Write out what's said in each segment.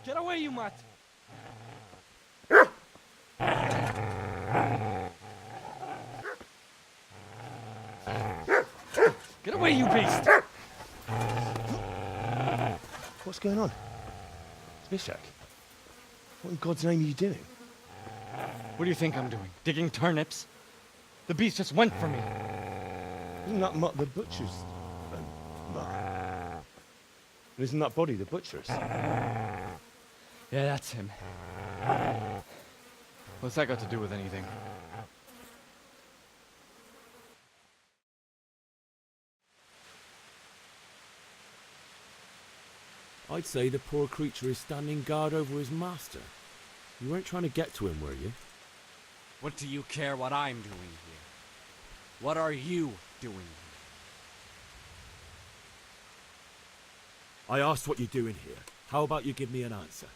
Get away, you mutt! Get away, you beast! What's going on? Vishak? What in God's name are you doing? What do you think I'm doing? Digging turnips? The beast just went for me. Isn't that Mutt the butcher's? Mutt? Isn't that body the butcher's? Yeah, that's him. What's that got to do with anything? I'd say the poor creature is standing guard over his master. You weren't trying to get to him, were you? What do you care what I'm doing here? What are you doing here? I asked what you're doing here. How about you give me an answer?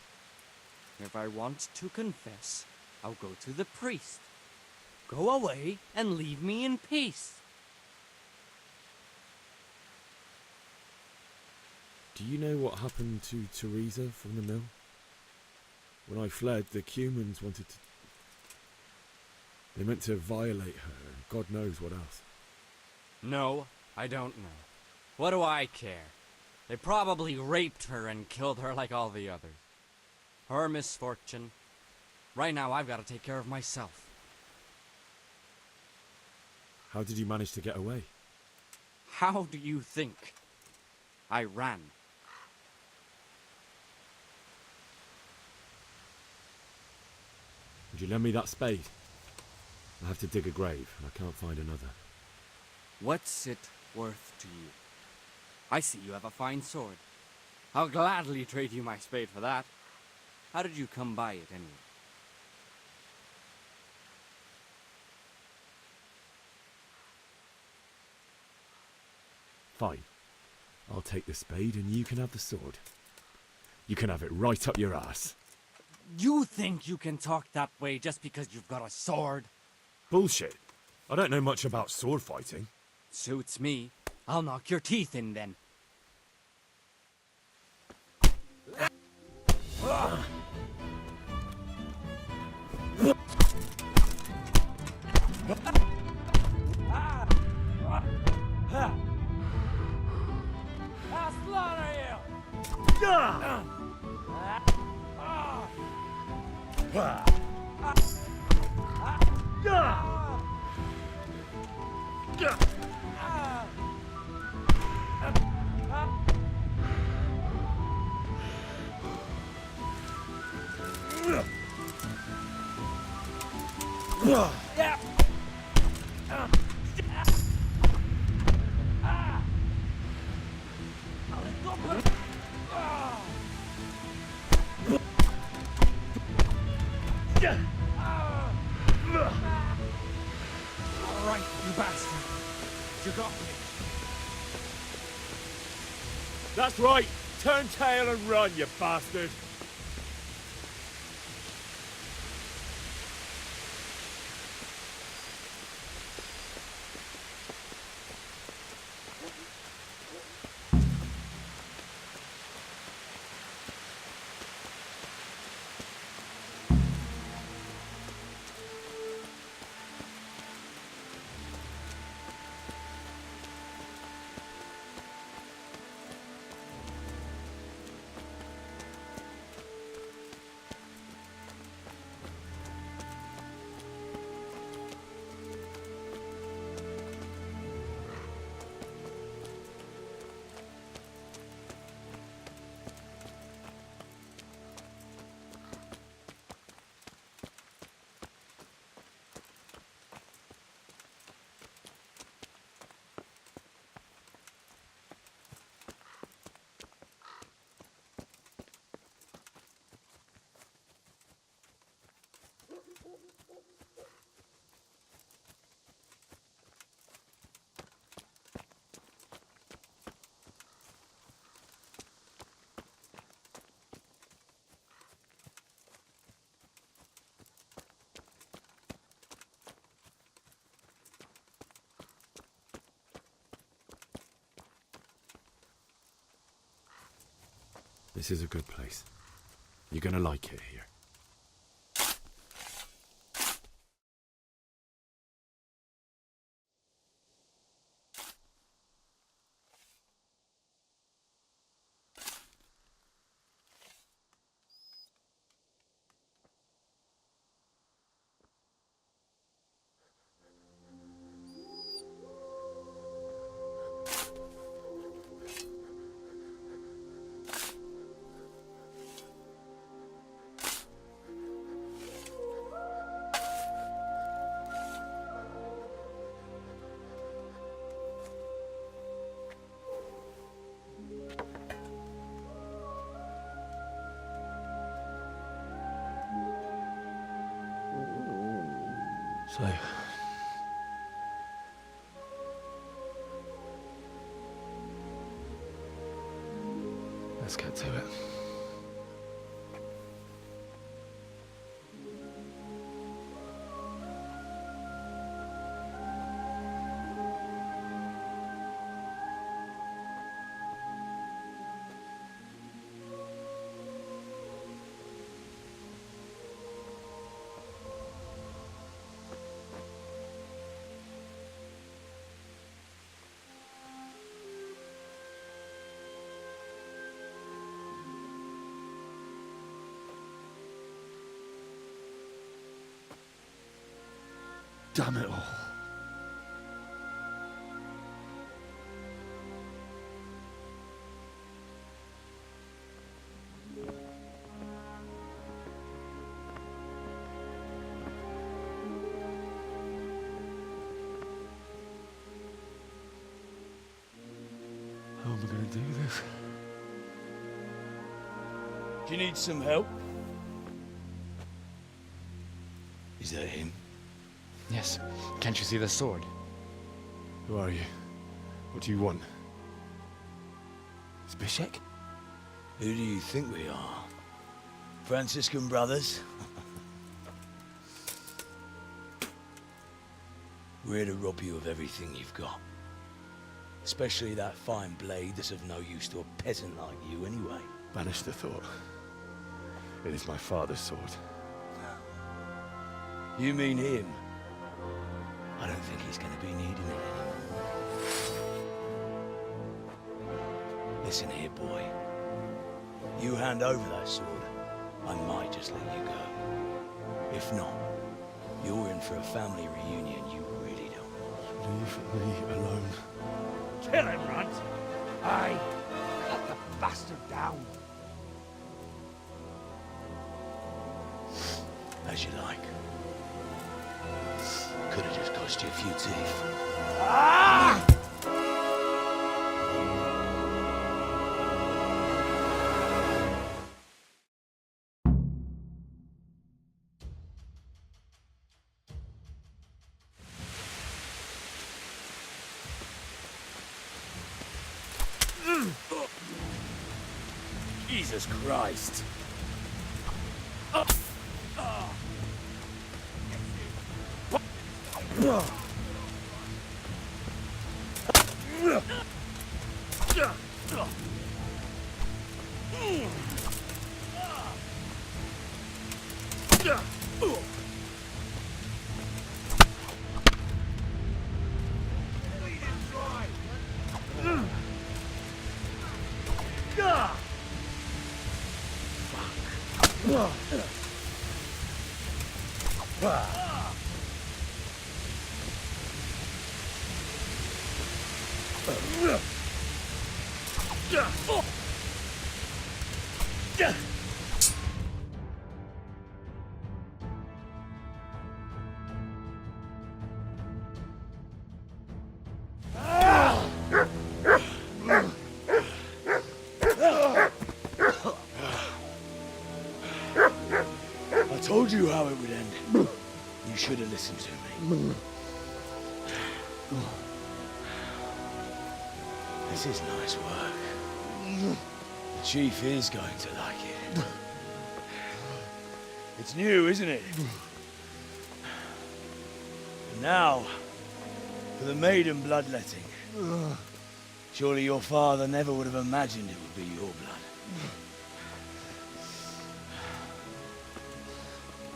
If I want to confess, I'll go to the priest. Go away and leave me in peace. Do you know what happened to Teresa from the mill? When I fled, the humans wanted to... They meant to violate her, and God knows what else. No, I don't know. What do I care? They probably raped her and killed her like all the others. Her misfortune. Right now, I've got to take care of myself. How did you manage to get away? How do you think? I ran. Would you lend me that spade? I have to dig a grave, and I can't find another. What's it worth to you? I see you have a fine sword. I'll gladly trade you my spade for that. How did you come by it, anyway? Fine. I'll take the spade, and you can have the sword. You can have it right up your ass. You think you can talk that way just because you've got a sword? Bullshit. I don't know much about sword fighting. Suits me. I'll knock your teeth in then. I'll slaughter you! Alright, you bastard. You got me. That's right. Turn tail and run, you bastard. This is a good place. You're gonna like it here. So, let's get to it. Damn it all. How am I going to do this? Do you need some help? Is that him? Yes. Can't you see the sword? Who are you? What do you want? Zbyszek? Who do you think we are? Franciscan brothers? We're here to rob you of everything you've got. Especially that fine blade that's of no use to a peasant like you anyway. Banish the thought. It is my father's sword. You mean him? I don't think he's going to be needing it anymore. Listen here, boy. You hand over that sword, I might just let you go. If not, you're in for a family reunion you really don't want. Leave me alone. Kill him, Runt! Aye, cut the bastard down. As you like. Could have just cost you a few teeth. Ah! Jesus Christ. I told you how it would end. You should have listened to me. This is nice work. The chief is going to like it. It's new, isn't it? And now, for the maiden bloodletting. Surely your father never would have imagined it would be your blood.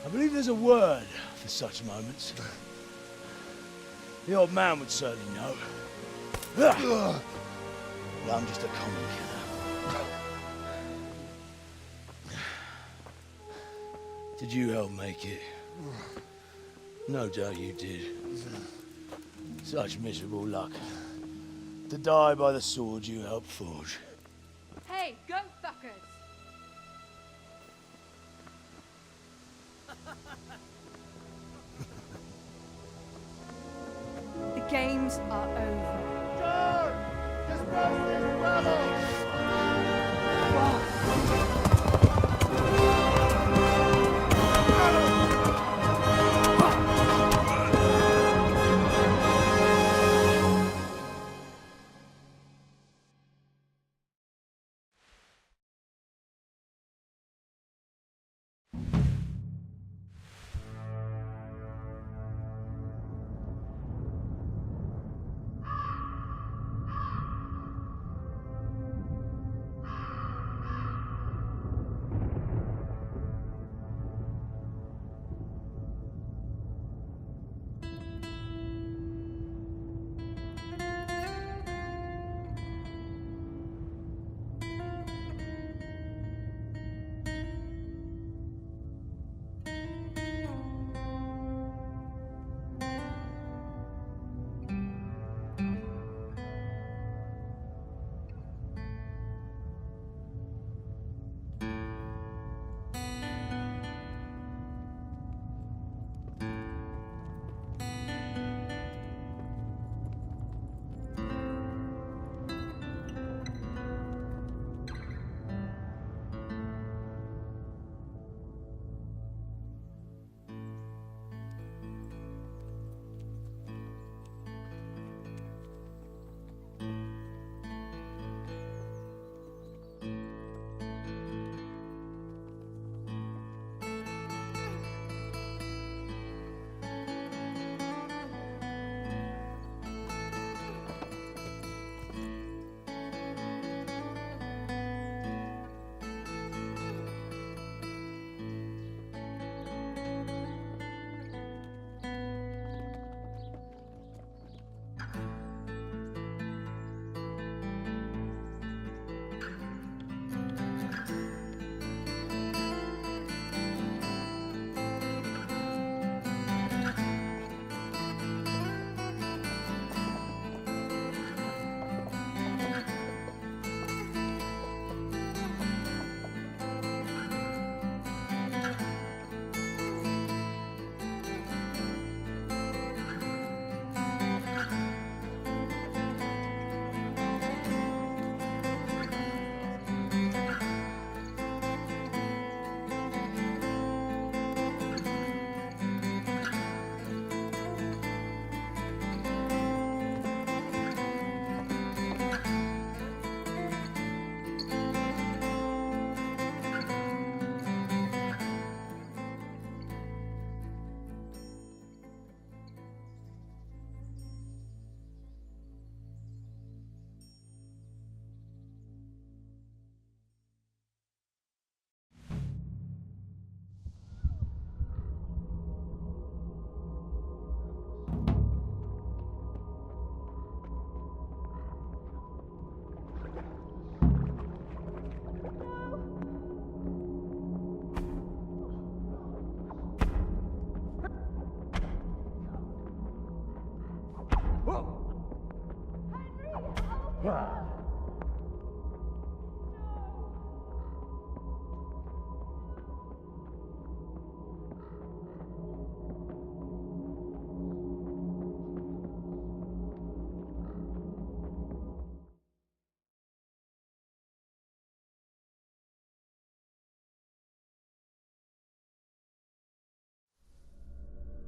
I believe there's a word for such moments. The old man would certainly know. But I'm just a common killer. Did you help make it? No doubt you did. Such miserable luck. To die by the sword you helped forge. Hey, go fuckers! The games are over.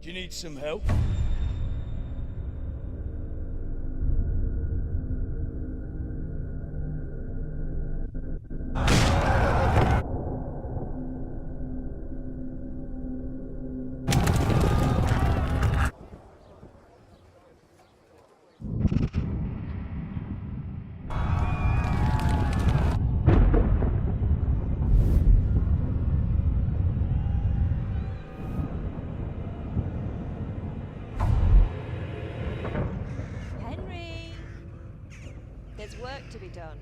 Do you need some help? to be done.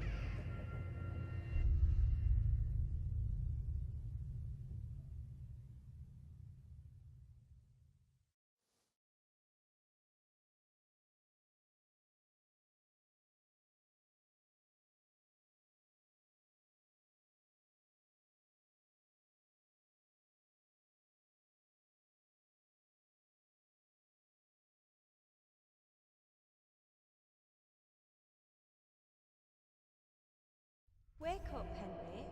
Wake up, Henry.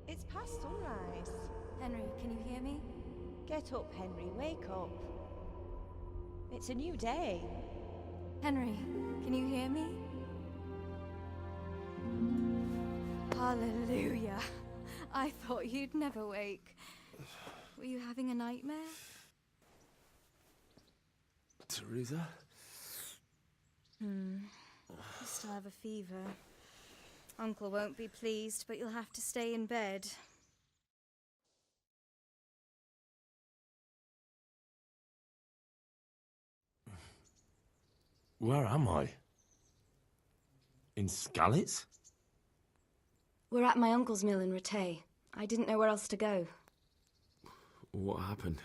It's past sunrise. Henry, can you hear me? Get up, Henry. Wake up. It's a new day. Henry, can you hear me? Hallelujah. I thought you'd never wake. Were you having a nightmare? Teresa? You still have a fever. Uncle won't be pleased, but you'll have to stay in bed. Where am I? In Skalitz? We're at my uncle's mill in Rattay. I didn't know where else to go. What happened?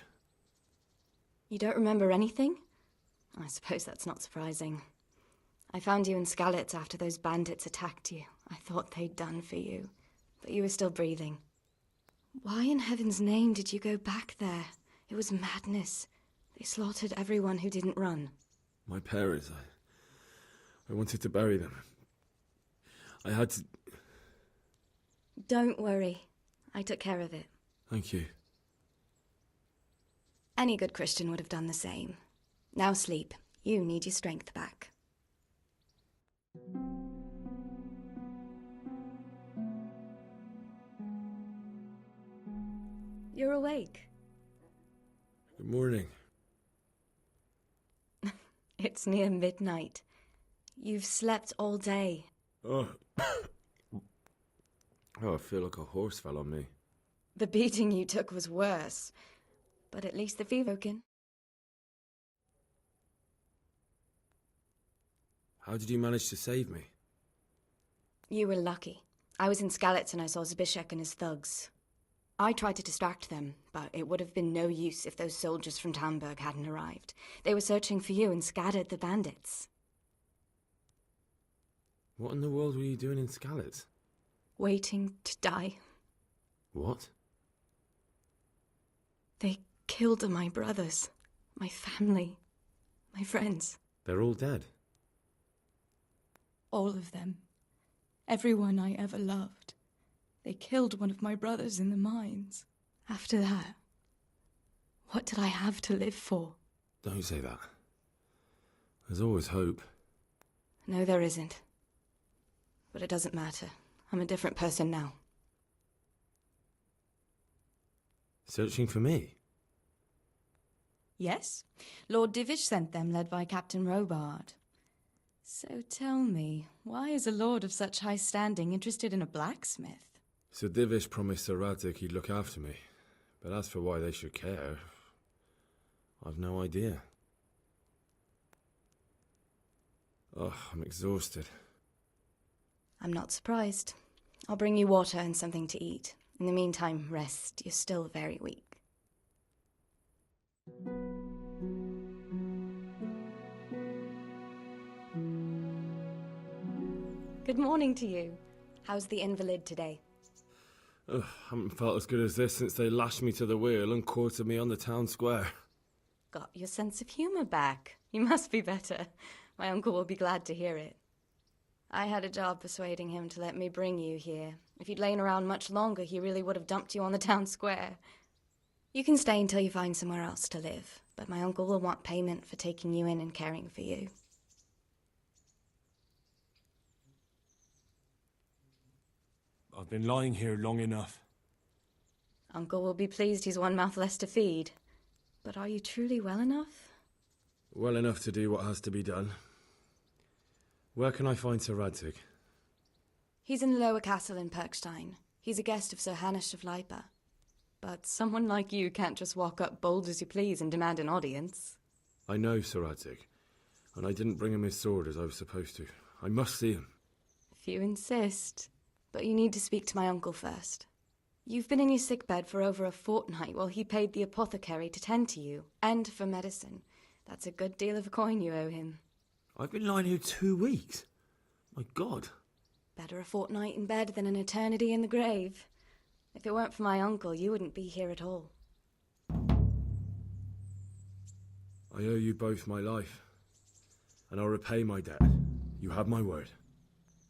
You don't remember anything? I suppose that's not surprising. I found you in Skalitz after those bandits attacked you. I thought they'd done for you, but you were still breathing. Why in heaven's name did you go back there? It was madness. They slaughtered everyone who didn't run. My parents, I wanted to bury them. I had to... Don't worry. I took care of it. Thank you. Any good Christian would have done the same. Now sleep. You need your strength back. You're awake. Good morning. It's near midnight. You've slept all day. Oh. Oh, I feel like a horse fell on me. The beating you took was worse, but at least the fever broken. How did you manage to save me? You were lucky. I was in Skalitz and I saw Zbyszek and his thugs. I tried to distract them, but it would have been no use if those soldiers from Tamburg hadn't arrived. They were searching for you and scattered the bandits. What in the world were you doing in Skalitz? Waiting to die. What? They killed my brothers, my family, my friends. They're all dead. All of them. Everyone I ever loved. They killed one of my brothers in the mines. After that, what did I have to live for? Don't say that. There's always hope. No, there isn't. But it doesn't matter. I'm a different person now. Searching for me? Yes. Lord Divish sent them, led by Captain Robard. So tell me, why is a lord of such high standing interested in a blacksmith? Sir Divish promised Sir Radzik he'd look after me. But as for why they should care, I've no idea. Oh, I'm exhausted. I'm not surprised. I'll bring you water and something to eat. In the meantime, rest. You're still very weak. Good morning to you. How's the invalid today? Ugh, haven't felt as good as this since they lashed me to the wheel and quartered me on the town square. Got your sense of humour back. You must be better. My uncle will be glad to hear it. I had a job persuading him to let me bring you here. If you'd lain around much longer, he really would have dumped you on the town square. You can stay until you find somewhere else to live, but my uncle will want payment for taking you in and caring for you. I've been lying here long enough. Uncle will be pleased he's one mouth less to feed. But are you truly well enough? Well enough to do what has to be done. Where can I find Sir Radzik? He's in the lower castle in Perkstein. He's a guest of Sir Hanush of Leipa. But someone like you can't just walk up bold as you please and demand an audience. I know Sir Radzik, and I didn't bring him his sword as I was supposed to. I must see him. If you insist. But you need to speak to my uncle first. You've been in your sickbed for over a fortnight while he paid the apothecary to tend to you, and for medicine. That's a good deal of coin you owe him. I've been lying here 2 weeks. My God. Better a fortnight in bed than an eternity in the grave. If it weren't for my uncle, you wouldn't be here at all. I owe you both my life, and I'll repay my debt. You have my word.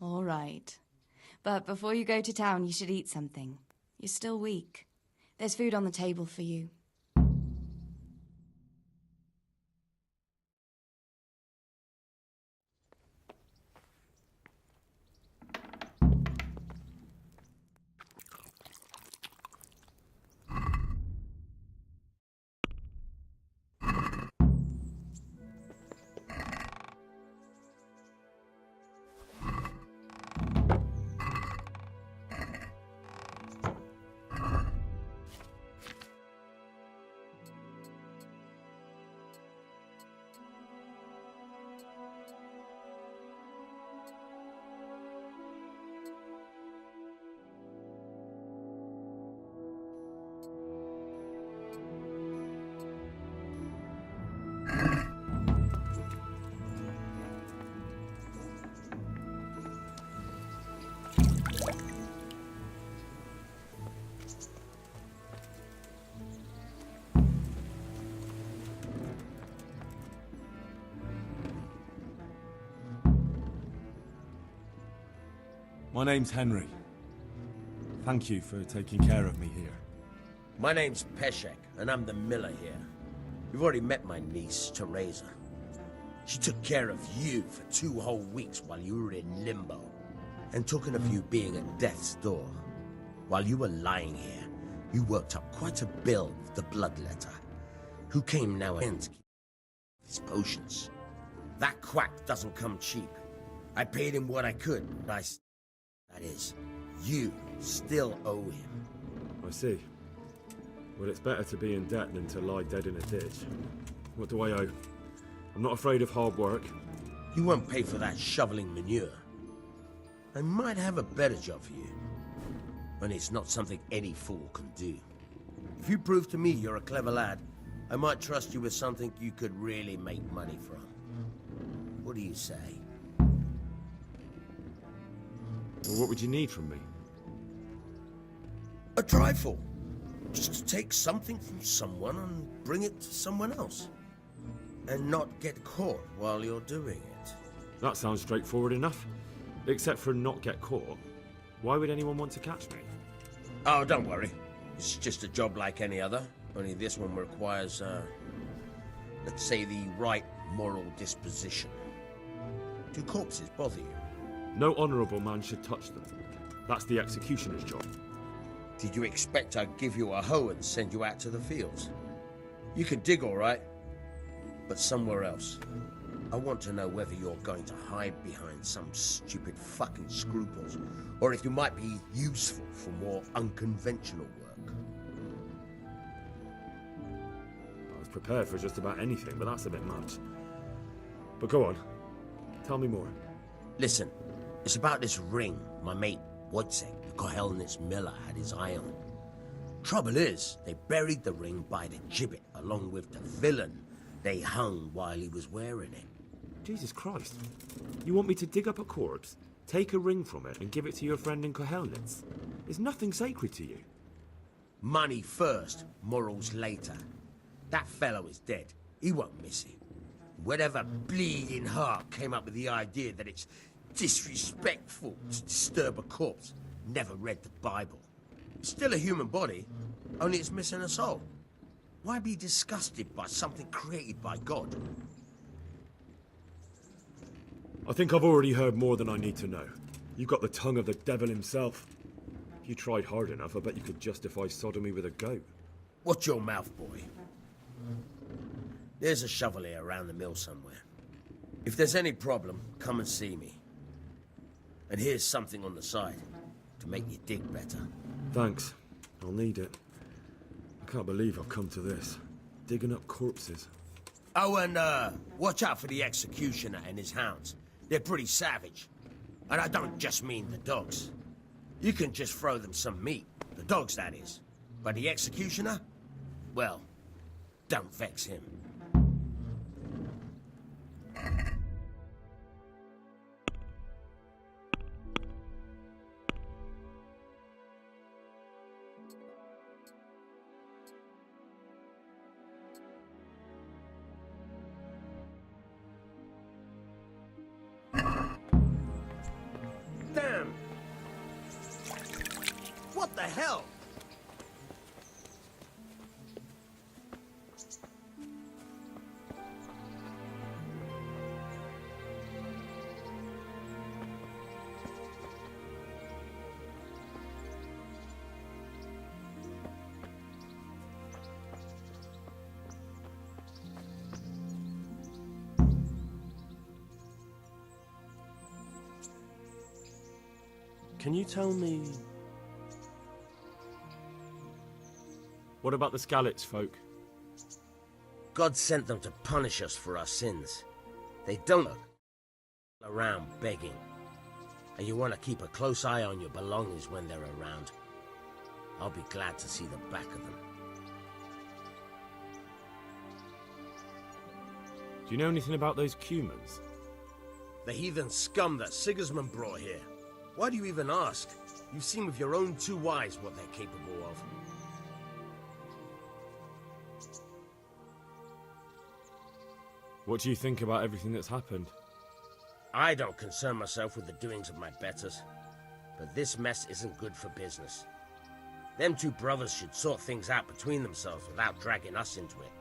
All right. But before you go to town, you should eat something. You're still weak. There's food on the table for you. My name's Henry. Thank you for taking care of me here. My name's Peshek, and I'm the miller here. You've already met my niece, Teresa. She took care of you for 2 whole weeks while you were in limbo. And talking of you being at death's door, while you were lying here, you worked up quite a bill with the bloodletter, who came now and to keep his potions. That quack doesn't come cheap. I paid him what I could, but that is, you still owe him. I see. Well, it's better to be in debt than to lie dead in a ditch. What do I owe? I'm not afraid of hard work. You won't pay for that shoveling manure. I might have a better job for you. And it's not something any fool can do. If you prove to me you're a clever lad, I might trust you with something you could really make money from. What do you say? Well, what would you need from me? A trifle. Just to take something from someone and bring it to someone else. And not get caught while you're doing it. That sounds straightforward enough. Except for not get caught. Why would anyone want to catch me? Oh, don't worry. It's just a job like any other. Only this one requires, let's say, the right moral disposition. Do corpses bother you? No honourable man should touch them. That's the executioner's job. Did you expect I'd give you a hoe and send you out to the fields? You can dig all right, but somewhere else. I want to know whether you're going to hide behind some stupid fucking scruples, or if you might be useful for more unconventional work. I was prepared for just about anything, but that's a bit much. But go on. Tell me more. Listen, it's about this ring my mate Wojciech, the Kohelnitz miller, had his eye on. Trouble is, they buried the ring by the gibbet along with the villain they hung while he was wearing it. Jesus Christ. You want me to dig up a corpse, take a ring from it, and give it to your friend in Kohelnitz? Is nothing sacred to you? Money first, morals later. That fellow is dead. He won't miss it. Whatever bleeding heart came up with the idea that it's disrespectful to disturb a corpse never read the Bible. It's still a human body, only it's missing a soul. Why be disgusted by something created by God? I think I've already heard more than I need to know. You've got the tongue of the devil himself. If you tried hard enough, I bet you could justify sodomy with a goat. Watch your mouth, boy. There's a shovel here around the mill somewhere. If there's any problem, come and see me. And here's something on the side to make you dig better. Thanks. I'll need it. I can't believe I've come to this. Digging up corpses. Oh, and watch out for the executioner and his hounds. They're pretty savage. And I don't just mean the dogs. You can just throw them some meat. The dogs, that is. But the executioner? Well, don't vex him. Damn! What the hell? Can you tell me... What about the Skalitz folk? God sent them to punish us for our sins. They don't look around begging. And you want to keep a close eye on your belongings when they're around. I'll be glad to see the back of them. Do you know anything about those Cumans? The heathen scum that Sigismund brought here. Why do you even ask? You've seen with your own two eyes what they're capable of. What do you think about everything that's happened? I don't concern myself with the doings of my betters. But this mess isn't good for business. Them two brothers should sort things out between themselves without dragging us into it.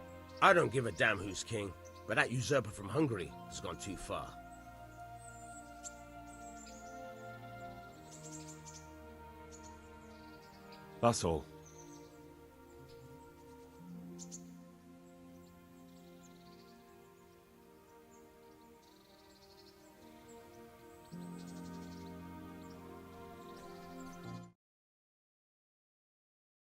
I don't give a damn who's king, but that usurper from Hungary has gone too far. That's all.